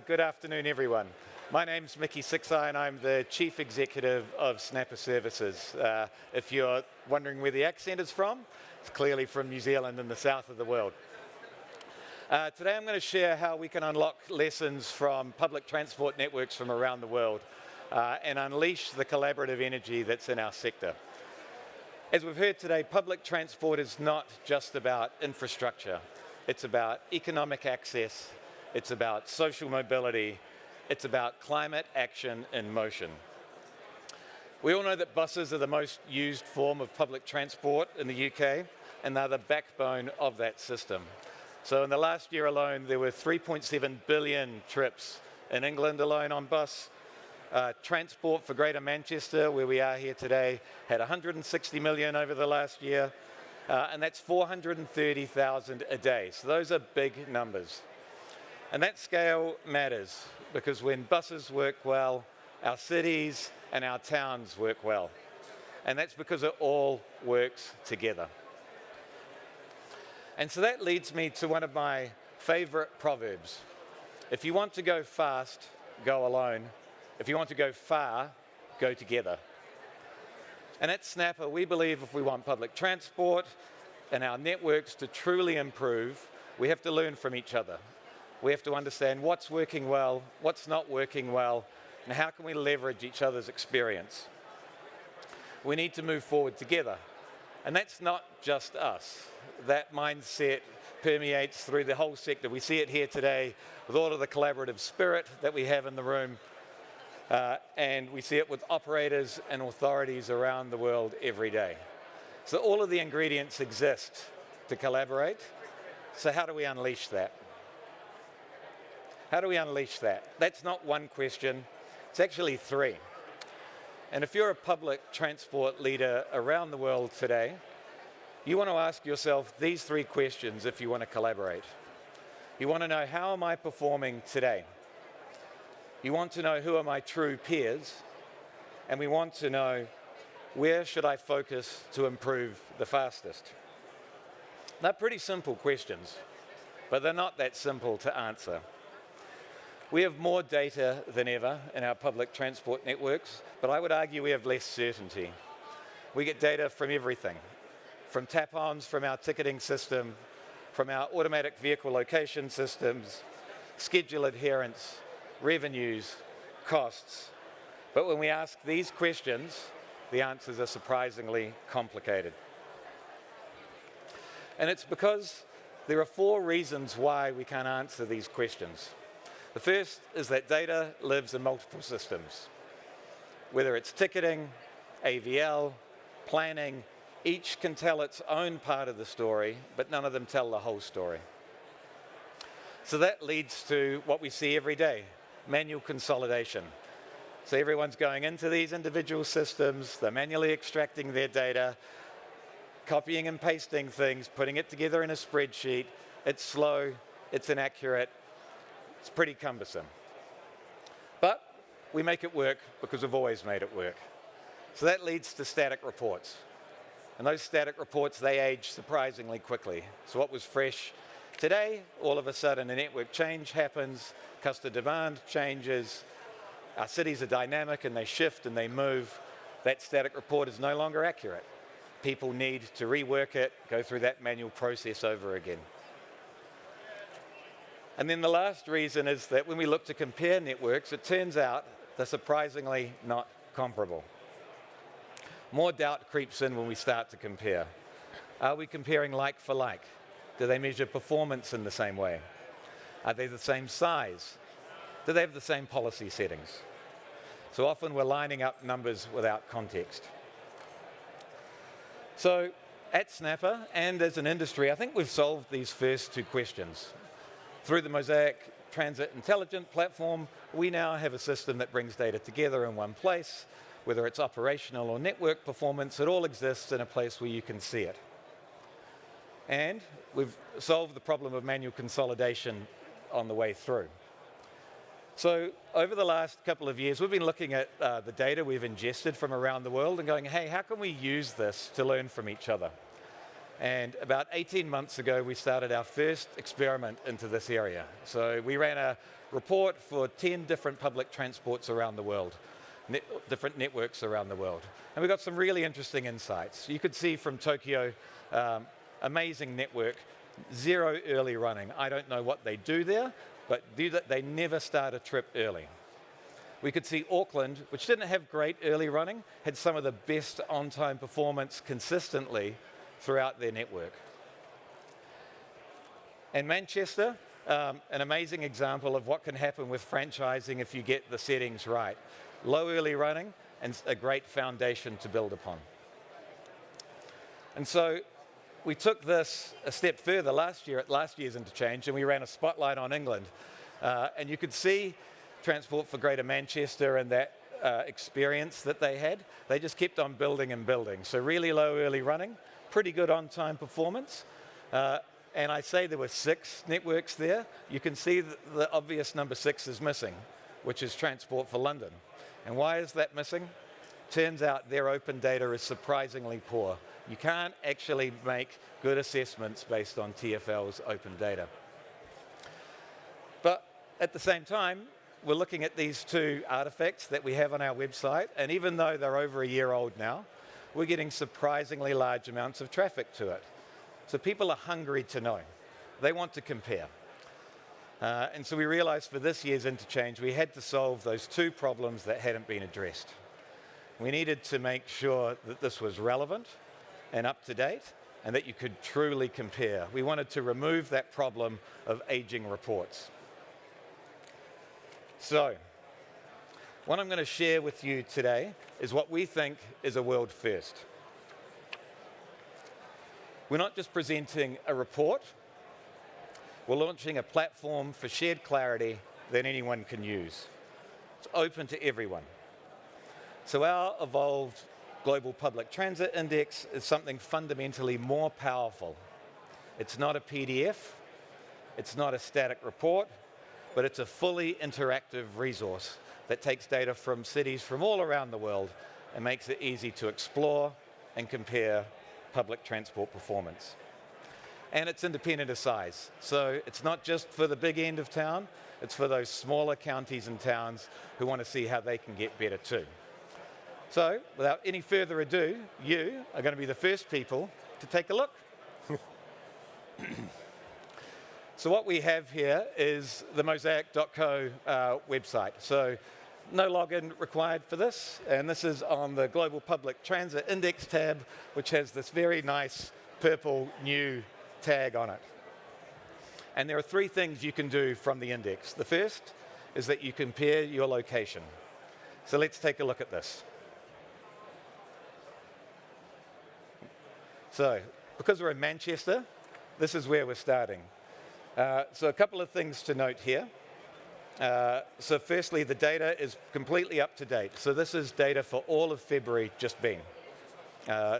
Good afternoon, everyone. My name's Mickey Sixeye, and I'm the Chief Executive of Snapper Services. If you're wondering where the accent is from, it's clearly from New Zealand in the south of the world. Today I'm going to share how we can unlock lessons from public transport networks from around the world and unleash the collaborative energy that's in our sector. As we've heard today, public transport is not just about infrastructure. It's about economic access. It's about social mobility. It's about climate action in motion. We all know that buses are the most used form of public transport in the UK, and they're the backbone of that system. So in the last year alone, there were 3.7 billion trips in England alone on bus. Transport for Greater Manchester, where we are here today, had 160 million over the last year, and that's 430,000 a day. So those are big numbers. And that scale matters because when buses work well, our cities and our towns work well. And that's because it all works together. And so that leads me to one of my favorite proverbs. If you want to go fast, go alone. If you want to go far, go together. And at Snapper, we believe if we want public transport and our networks to truly improve, we have to learn from each other. We have to understand what's working well, what's not working well, and how can we leverage each other's experience. We need to move forward together. And that's not just us. That mindset permeates through the whole sector. We see it here today with all of the collaborative spirit that we have in the room. And we see it with operators and authorities around the world every day. So all of the ingredients exist to collaborate. So how do we unleash that? How do we unleash that? That's not one question, it's actually three. And if you're a public transport leader around the world today, you want to ask yourself these three questions if you want to collaborate. You want to know, how am I performing today? You want to know, who are my true peers? And we want to know, where should I focus to improve the fastest? They're pretty simple questions, but they're not that simple to answer. We have more data than ever in our public transport networks, but I would argue we have less certainty. We get data from everything, from tap-ons, from our ticketing system, from our automatic vehicle location systems, schedule adherence, revenues, costs. But when we ask these questions, the answers are surprisingly complicated. And it's because there are four reasons why we can't answer these questions. The first is that data lives in multiple systems. Whether it's ticketing, AVL, planning, each can tell its own part of the story, but none of them tell the whole story. So that leads to what we see every day, manual consolidation. So everyone's going into these individual systems, they're manually extracting their data, copying and pasting things, putting it together in a spreadsheet. It's slow, it's inaccurate, it's pretty cumbersome. But we make it work because we've always made it work. So that leads to static reports. And those static reports, they age surprisingly quickly. So what was fresh today, all of a sudden a network change happens, customer demand changes, our cities are dynamic and they shift and they move. That static report is no longer accurate. People need to rework it, go through that manual process over again. And then the last reason is that when we look to compare networks, it turns out they're surprisingly not comparable. More doubt creeps in when we start to compare. Are we comparing like for like? Do they measure performance in the same way? Are they the same size? Do they have the same policy settings? So often we're lining up numbers without context. So at Snapper and as an industry, I think we've solved these first two questions. Through the Mosaic Transit Intelligent platform, we now have a system that brings data together in one place. Whether it's operational or network performance, it all exists in a place where you can see it. And we've solved the problem of manual consolidation on the way through. So over the last couple of years, we've been looking at the data we've ingested from around the world and going, hey, how can we use this to learn from each other? And about 18 months ago, we started our first experiment into this area. So we ran a report for 10 different public transports around the world, different networks around the world. And we got some really interesting insights. You could see from Tokyo, amazing network, 0 early running. I don't know what they do there, but they never start a trip early. We could see Auckland, which didn't have great early running, had some of the best on-time performance consistently throughout their network. And Manchester, an amazing example of what can happen with franchising if you get the settings right. Low early running and a great foundation to build upon. And so we took this a step further last year at last year's Interchange, and we ran a spotlight on England. And you could see Transport for Greater Manchester and that experience that they had. They just kept on building and building. So really low early running, pretty good on-time performance. And I say there were 6 networks there. You can see that the obvious number 6 is missing, which is Transport for London. And why is that missing? Turns out their open data is surprisingly poor. You can't actually make good assessments based on TfL's open data. But at the same time, we're looking at these 2 artifacts that we have on our website, and even though they're over a year old now, we're getting surprisingly large amounts of traffic to it. So people are hungry to know. They want to compare. And so we realized for this year's Interchange, we had to solve those 2 problems that hadn't been addressed. We needed to make sure that this was relevant and up to date, and that you could truly compare. We wanted to remove that problem of aging reports. So, what I'm going to share with you today is what we think is a world first. We're not just presenting a report, we're launching a platform for shared clarity that anyone can use. It's open to everyone. So our evolved Global Public Transit Index is something fundamentally more powerful. It's not a PDF, it's not a static report, but it's a fully interactive resource that takes data from cities from all around the world and makes it easy to explore and compare public transport performance. And it's independent of size. So it's not just for the big end of town, it's for those smaller counties and towns who want to see how they can get better too. So, without any further ado, you are going to be the first people to take a look. So what we have here is the mosaic.co website. So no login required for this, and this is on the Global Public Transit Index tab, which has this very nice purple new tag on it. And there are 3 things you can do from the index. The first is that you compare your location. So let's take a look at this. So, because we're in Manchester, this is where we're starting. So a couple of things to note here. So firstly, the data is completely up to date. So this is data for all of February just been.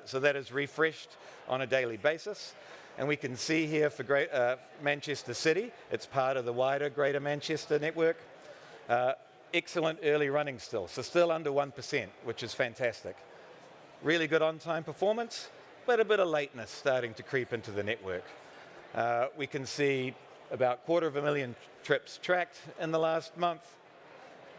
So that is refreshed on a daily basis. And we can see here for Manchester City, it's part of the wider Greater Manchester network. Excellent early running still, so still under 1%, which is fantastic. Really good on-time performance, but a bit of lateness starting to creep into the network. We can see about 250,000 trips tracked in the last month,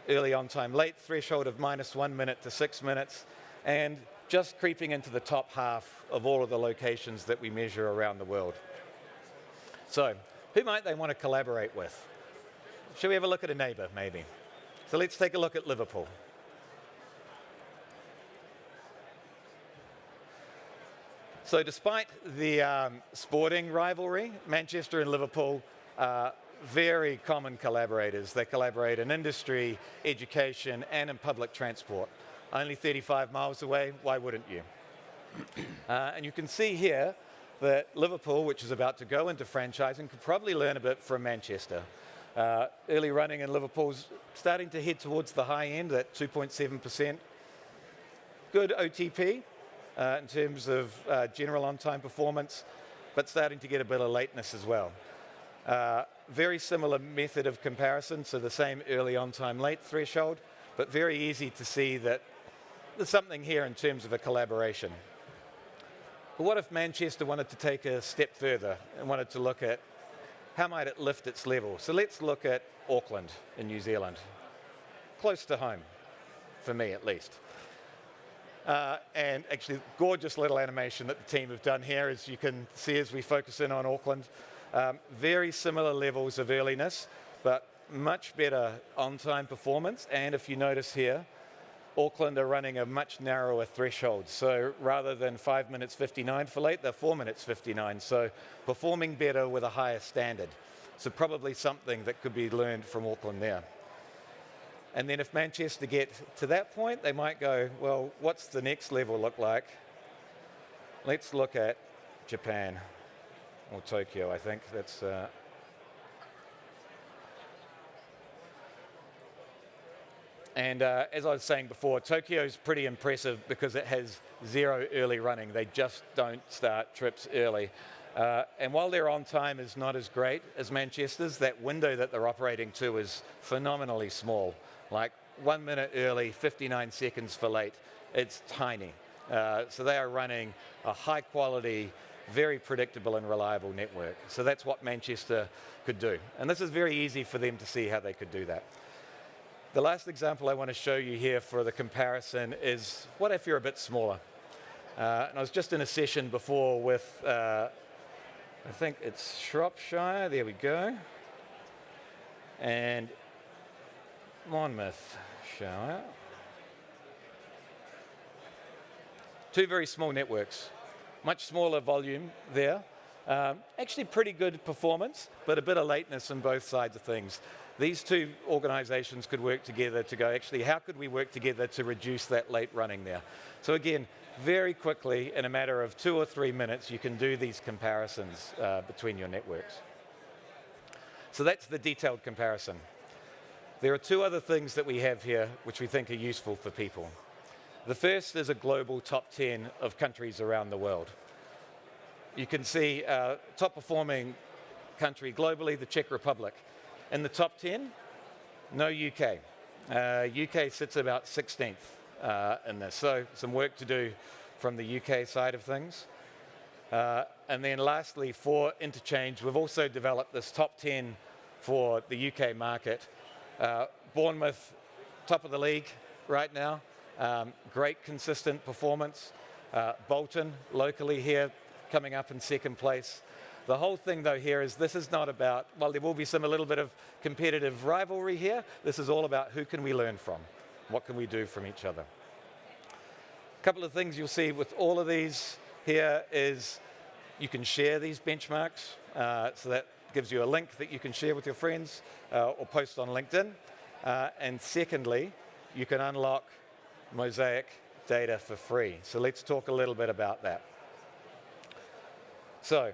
early on-time late threshold of -1 minute to 6 minutes, and just creeping into the top half of all of the locations that we measure around the world. So, who might they want to collaborate with? Shall we have a look at a neighbour, maybe? So let's take a look at Liverpool. So despite the sporting rivalry, Manchester and Liverpool are very common collaborators. They collaborate in industry, education, and in public transport. Only 35 miles away, why wouldn't you? And you can see here that Liverpool, which is about to go into franchising, could probably learn a bit from Manchester. Early running in Liverpool's starting to head towards the high end at 2.7%. Good OTP in terms of general on-time performance, but starting to get a bit of lateness as well. Very similar method of comparison, so the same early on-time late threshold, but very easy to see that there's something here in terms of a collaboration. But what if Manchester wanted to take a step further and wanted to look at how might it lift its level? So let's look at Auckland in New Zealand, close to home, for me at least. And actually, gorgeous little animation that the team have done here, as you can see as we focus in on Auckland. Very similar levels of earliness, but much better on-time performance. And if you notice here, Auckland are running a much narrower threshold. So rather than 5 minutes 59 for late, they're 4 minutes 59. So performing better with a higher standard. So probably something that could be learned from Auckland there. And then if Manchester get to that point, they might go, well, what's the next level look like? Let's look at Japan, or Tokyo, I think. That's And as I was saying before, Tokyo's pretty impressive because it has zero early running. They just don't start trips early. And while their on time is not as great as Manchester's, that window that they're operating to is phenomenally small. Like 1 minute early, 59 seconds for late. It's tiny. So they are running a high quality, very predictable and reliable network. So that's what Manchester could do. And this is very easy for them to see how they could do that. The last example I want to show you here for the comparison is what if you're a bit smaller? And I was just in a session before with, I think it's Shropshire, there we go, and Monmouthshire. Two very small networks, much smaller volume there. Actually pretty good performance, but a bit of lateness on both sides of things. These two organizations could work together to go, actually, how could we work together to reduce that late running there? So again, very quickly, in a matter of 2 or 3 minutes, you can do these comparisons between your networks. So that's the detailed comparison. There are two other things that we have here which we think are useful for people. The first is a global top 10 of countries around the world. You can see top performing country globally, the Czech Republic. In the top 10, no UK. UK sits about 16th in this, so some work to do from the UK side of things. And then lastly, for interchange, we've also developed this top 10 for the UK market. Bournemouth, top of the league right now. Great consistent performance. Bolton, locally here, coming up in second place. The whole thing, though, here is this is not about, well, there will be a little bit of competitive rivalry here. This is all about who can we learn from? What can we do from each other? A couple of things you'll see with all of these here is you can share these benchmarks. So that gives you a link that you can share with your friends or post on LinkedIn. And secondly, you can unlock Mosaic data for free. So let's talk a little bit about that. So,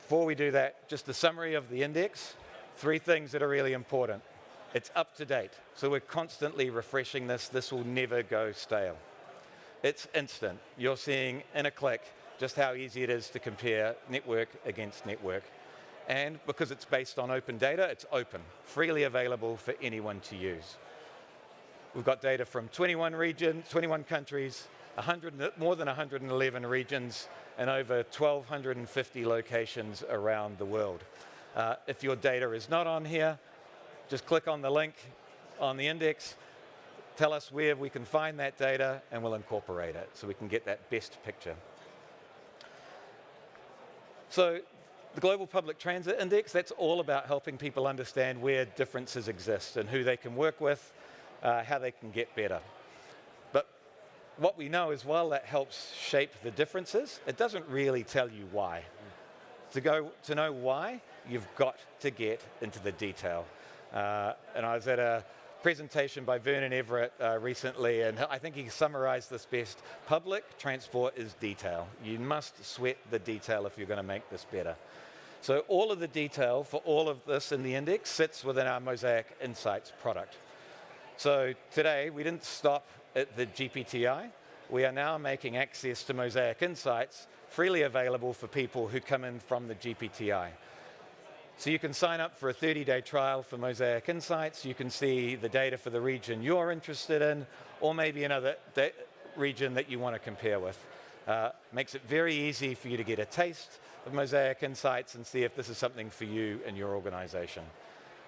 before we do that, just a summary of the index. 3 things that are really important. It's up to date, so we're constantly refreshing this. This will never go stale. It's instant. You're seeing in a click just how easy it is to compare network against network. And because it's based on open data, it's open, freely available for anyone to use. We've got data from 21 regions, 21 countries, more than 111 regions, and over 1,250 locations around the world. If your data is not on here, just click on the link on the index, tell us where we can find that data, and we'll incorporate it so we can get that best picture. So the Global Public Transit Index, that's all about helping people understand where differences exist and who they can work with, how they can get better. But what we know is while that helps shape the differences, it doesn't really tell you why. To know why, you've got to get into the detail. And I was at a presentation by Vernon Everett recently, and I think he summarized this best. Public transport is detail. You must sweat the detail if you're going to make this better. So all of the detail for all of this in the index sits within our Mosaic Insights product. So today, we didn't stop at the GPTI. We are now making access to Mosaic Insights freely available for people who come in from the GPTI. So you can sign up for a 30-day trial for Mosaic Insights. You can see the data for the region you're interested in, or maybe another region that you want to compare with. Makes it very easy for you to get a taste of Mosaic Insights and see if this is something for you and your organization.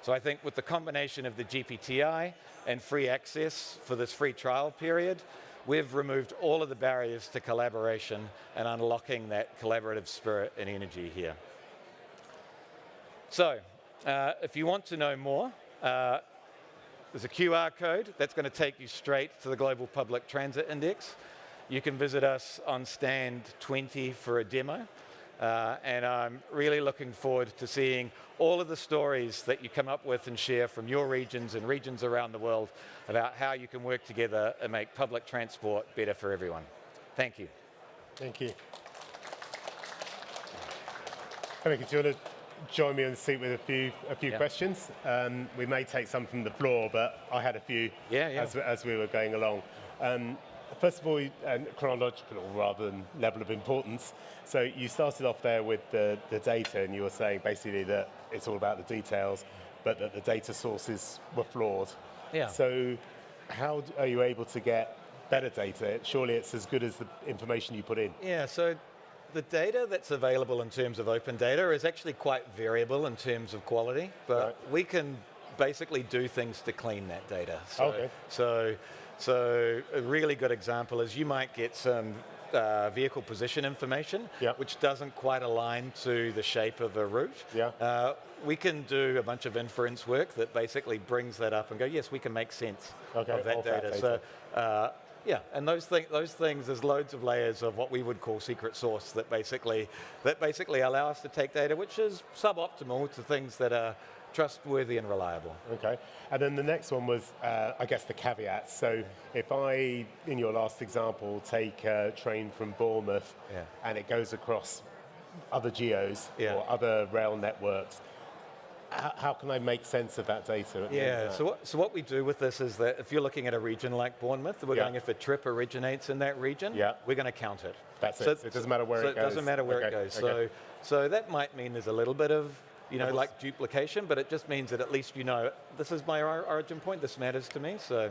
So I think with the combination of the GPTI and free access for this free trial period, we've removed all of the barriers to collaboration and unlocking that collaborative spirit and energy here. So, if you want to know more, there's a QR code that's going to take you straight to the Global Public Transit Index. You can visit us on stand 20 for a demo. And I'm really looking forward to seeing all of the stories that you come up with and share from your regions and regions around the world about how you can work together and make public transport better for everyone. Thank you. Thank you. Monica, do you want to join me on the seat with a few questions? We may take some from the floor, but I had a few as we were going along. First of all, chronological rather than level of importance. So you started off there with the data, and you were saying basically that it's all about the details, but that the data sources were flawed. Yeah. So how are you able to get better data? Surely it's as good as the information you put in. Yeah, so the data that's available in terms of open data is actually quite variable in terms of quality, but we can basically do things to clean that data. So a really good example is you might get some vehicle position information, which doesn't quite align to the shape of a route. We can do a bunch of inference work that basically brings that up and go, yes, we can make sense of that data. So, and those things, there's loads of layers of what we would call secret source that basically allow us to take data which is suboptimal to things that are trustworthy and reliable. Okay, and then the next one was, I guess, the caveats. So if I, in your last example, take a train from Bournemouth and it goes across other geos or other rail networks, how can I make sense of that data? So what we do with this is that if you're looking at a region like Bournemouth, we're going, if a trip originates in that region, we're going to count it. That's it. So it doesn't matter where it goes. It doesn't matter where it goes. So that might mean there's a little bit of like duplication, but it just means that at least this is my origin point, this matters to me, so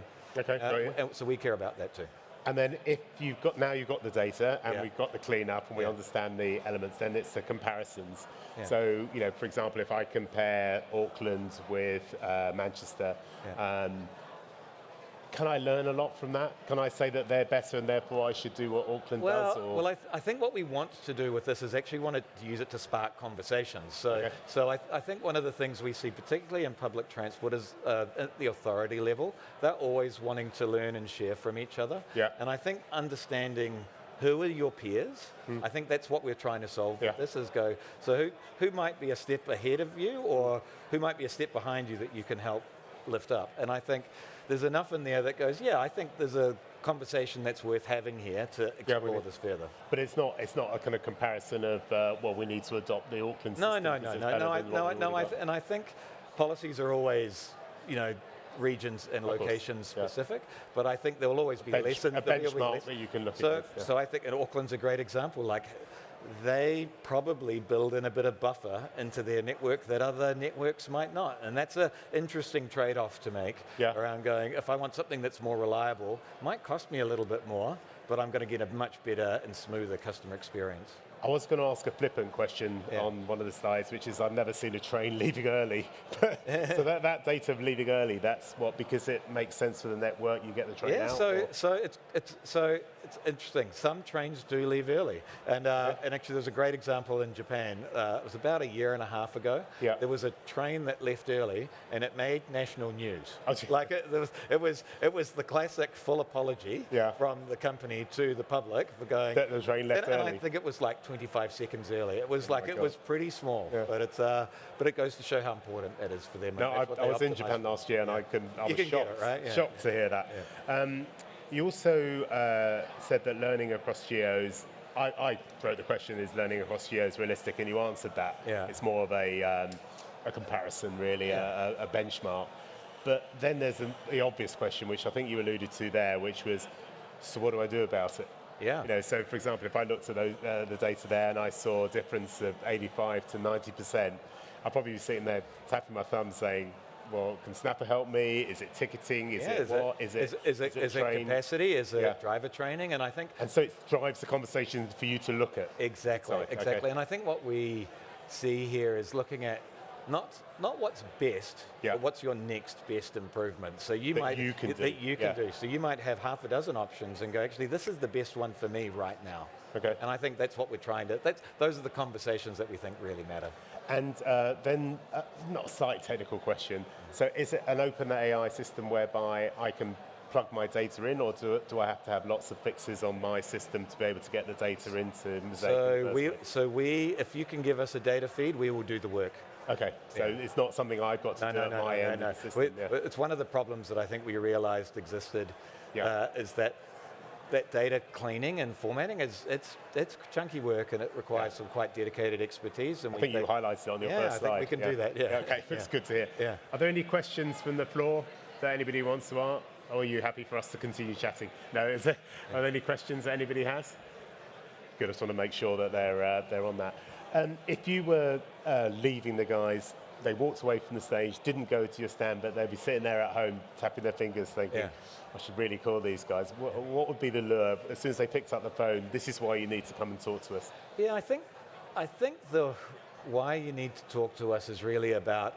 so we care about that too. And then if you've got the data and we've got the cleanup and we understand the elements, then it's the comparisons. So, for example, if I compare Auckland with Manchester, can I learn a lot from that? Can I say that they're better and therefore I should do what Auckland does? Or? Well, I think what we want to do with this is actually want to use it to spark conversations. So I think one of the things we see, particularly in public transport, is at the authority level, they're always wanting to learn and share from each other. And I think understanding who are your peers, I think that's what we're trying to solve with this, is go, so who might be a step ahead of you or who might be a step behind you that you can help lift up. And I think there's enough in there that goes, I think there's a conversation that's worth having here to explore this further. But it's not a kind of comparison of, we need to adopt the Auckland system. No. And I think policies are always, regions and locations specific, but I think there will always be lessons. A benchmark that you can look at. So I think, and Auckland's a great example, like they probably build in a bit of buffer into their network that other networks might not. And that's an interesting trade-off to make around going, if I want something that's more reliable, might cost me a little bit more, but I'm going to get a much better and smoother customer experience. I was going to ask a flippant question on one of the slides, which is I've never seen a train leaving early. So that data of leaving early, that's what, because it makes sense for the network, you get the train out? So it's interesting. Some trains do leave early. And actually there's a great example in Japan. It was about a year and a half ago. There was a train that left early and it made national news. Like it was the classic full apology from the company to the public for going, that the train left early. And I think it was like 25 seconds early. It was it was pretty small, but it goes to show how important it is for them. No, I was in Japan last year and I was shocked, shocked to hear that. You also said that learning across geos, I wrote the question, is learning across geos realistic? And you answered that. It's more of a comparison, really, a benchmark. But then there's the obvious question, which I think you alluded to there, which was, so what do I do about it? So for example, if I looked at the data there and I saw a difference of 85 to 90%, I'd probably be sitting there tapping my thumb saying, well, can Snapper help me? Is it ticketing? Is it what? Is it capacity? Is it driver training? And I think... And so it drives the conversation for you to look at. Exactly. Okay. And I think what we see here is looking at not what's best, but what's your next best improvement. So you can do. So you might have half a dozen options and go, actually, this is the best one for me right now. Okay. And I think that's what we're trying to, those are the conversations that we think really matter. And then, not a slight technical question, so is it an open AI system whereby I can plug my data in, or do I have to have lots of fixes on my system to be able to get the data into Mosaic? So if you can give us a data feed, we will do the work. Okay, so it's not something I've got to do at my end of the system. It's one of the problems that I think we realized existed, is that data cleaning and formatting it's chunky work, and it requires some quite dedicated expertise. And I think you highlighted it on your first slide. I think we can do that. Yeah. Okay, it's good to hear. Yeah. Are there any questions from the floor that anybody wants to ask? Or are you happy for us to continue chatting? No, are there any questions that anybody has? Good, I just want to make sure that they're on that. If you were leaving the guys, they walked away from the stage, didn't go to your stand, but they'd be sitting there at home, tapping their fingers, thinking, I should really call these guys. What would be the lure? As soon as they picked up the phone, this is why you need to come and talk to us. Yeah, I think the why you need to talk to us is really about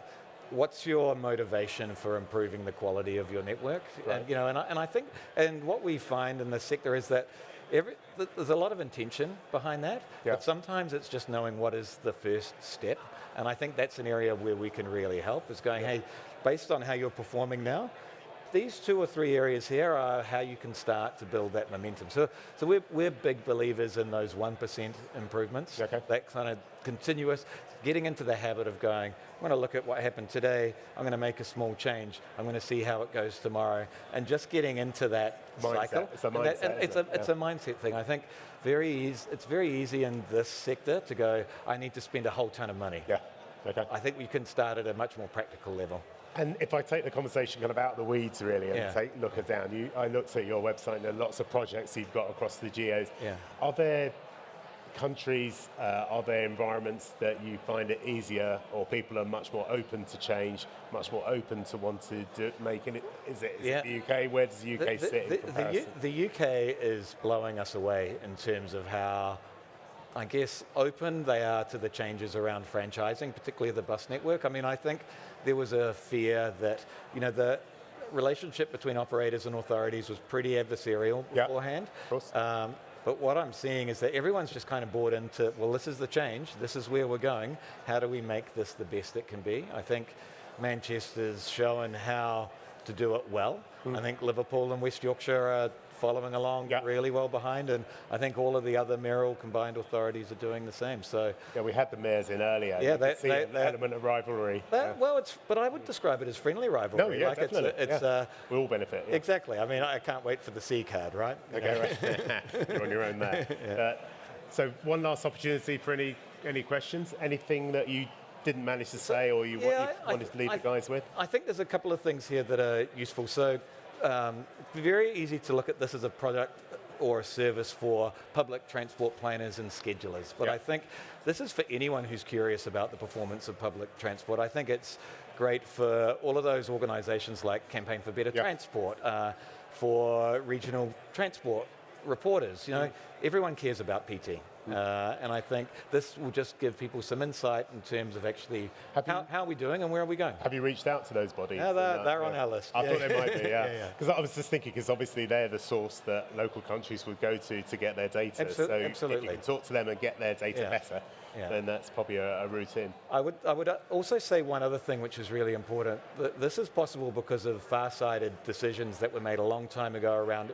what's your motivation for improving the quality of your network. Right. And I think, and what we find in this sector is that there's a lot of intention behind that, but sometimes it's just knowing what is the first step. And I think that's an area where we can really help, is going, hey, based on how you're performing now, these 2 or 3 areas here are how you can start to build that momentum. So we're big believers in those 1% improvements, that kind of continuous, getting into the habit of going, I'm going to look at what happened today, I'm going to make a small change, I'm going to see how it goes tomorrow, and just getting into that cycle. It's a mindset. It's a mindset thing. I think it's very easy in this sector to go, I need to spend a whole ton of money. Yeah, okay. I think we can start at a much more practical level. And if I take the conversation kind of out of the weeds, really, and take a look down, I looked at your website, and there are lots of projects you've got across the geos. Yeah. Are there countries, are there environments that you find it easier, or people are much more open to change, much more open to want to make it? Is it the UK? Where does the UK sit in comparison? The UK is blowing us away in terms of how, I guess, open they are to the changes around franchising, particularly the bus network. I mean, I think there was a fear that, the relationship between operators and authorities was pretty adversarial beforehand. Of course. But what I'm seeing is that everyone's just kind of bought into, well, this is the change, this is where we're going, how do we make this the best it can be? I think Manchester's shown how to do it well. I think Liverpool and West Yorkshire are following along really well behind, and I think all of the other mayoral combined authorities are doing the same. So we had the mayors in earlier. Yeah, an element of rivalry. Well, but I would describe it as friendly rivalry. No, definitely. We all benefit. Yeah. Exactly. I mean, I can't wait for the C card, right? Okay, right. You're on your own there. So one last opportunity for any questions. Anything that you didn't manage to say, or you wanted to leave the guys with? I think there's a couple of things here that are useful. So very easy to look at this as a product or a service for public transport planners and schedulers. But I think this is for anyone who's curious about the performance of public transport. I think it's great for all of those organizations like Campaign for Better Transport, for regional transport reporters. Everyone cares about PT. And I think this will just give people some insight in terms of actually how are we doing and where are we going. Have you reached out to those bodies? Yeah, they're on our list. I thought they might be, Because I was just thinking, because obviously they're the source that local countries would go to get their data. Absolutely. If you can talk to them and get their data better, then that's probably a route in. I would also say one other thing which is really important. This is possible because of far-sighted decisions that were made a long time ago around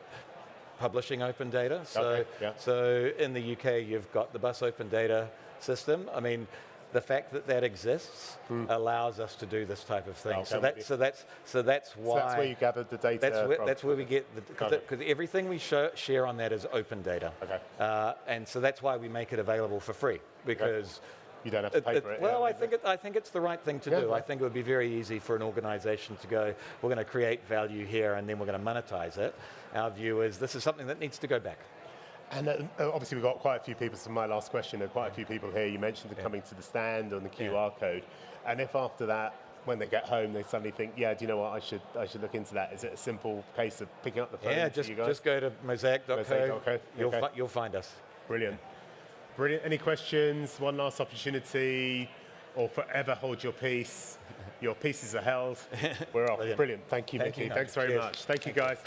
publishing open data. So in the UK, you've got the bus open data system. I mean, the fact that exists allows us to do this type of thing. So that's why you gathered the data. That's where we get because everything we share on that is open data. Okay. And so that's why we make it available for free, because you don't have to pay for it. Well, I think it's the right thing to do. I think it would be very easy for an organization to go, we're going to create value here and then we're going to monetize it. Our view is this is something that needs to go back. And obviously we've got quite a few people, so my last question, there are quite a few people here. You mentioned the coming to the stand on the QR code. And if after that when they get home, they suddenly think, yeah, do you know what? I should look into that. Is it a simple case of picking up the phone? Yeah, just go to mosaic.co. Mosaic.co. You'll find us. Brilliant. Brilliant. Any questions? One last opportunity, or forever hold your peace. Your pieces are held. We're off. Brilliant. Thank you, Mickey. Thanks very much. Thank you, guys.